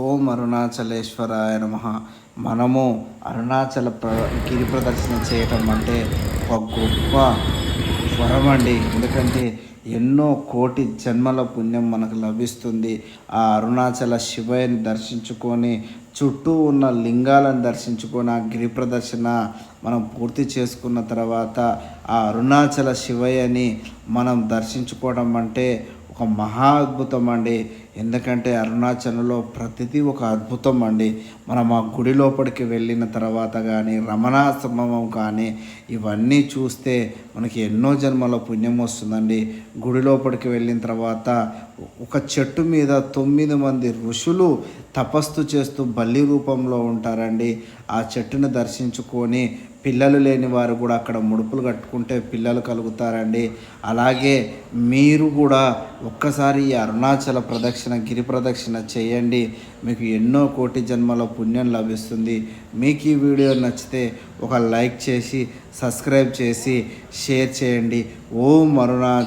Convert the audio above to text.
ఓం అరుణాచలేశ్వరాయ నమః. మనము గిరి ప్రదర్శన చేయటం అంటే ఒక గొప్ప వరం అండి. ఎందుకంటే ఎన్నో కోటి జన్మల పుణ్యం మనకు లభిస్తుంది. ఆ అరుణాచల శివయ్యని దర్శించుకొని చుట్టూ ఉన్న లింగాలను దర్శించుకొని ఆ గిరి ప్రదర్శన మనం పూర్తి చేసుకున్న తర్వాత ఆ అరుణాచల శివయ్యని మనం దర్శించుకోవడం అంటే ఒక మహా అద్భుతం అండి. ఎందుకంటే అరుణాచలంలో ప్రతిదీ ఒక అద్భుతం అండి. మనం ఆ గుడి లోపలికి వెళ్ళిన తర్వాత కానీ రమణాశ్రమం కానీ ఇవన్నీ చూస్తే మనకి ఎన్నో జన్మల పుణ్యం వస్తుందండి. గుడి లోపలికి వెళ్ళిన తర్వాత ఒక చెట్టు మీద 9 మంది ఋషులు తపస్సు చేస్తూ బల్లి రూపంలో ఉంటారండి. ఆ చెట్టును దర్శించుకొని పిల్లలు లేని వారు కూడా అక్కడ ముడుపులు కట్టుకుంటే పిల్లలు కలుగుతారండి. అలాగే మీరు కూడా ఒక్కసారి ఈ అరుణాచల గిరి ప్రదక్షిణ చేయండి. మీకు ఎన్నో కోటి జన్మల పుణ్యం లభిస్తుంది. మీకు ఈ వీడియో నచ్చితే ఒక లైక్ చేసి సబ్స్క్రైబ్ చేసి షేర్ చేయండి. ఓం అరుణాచల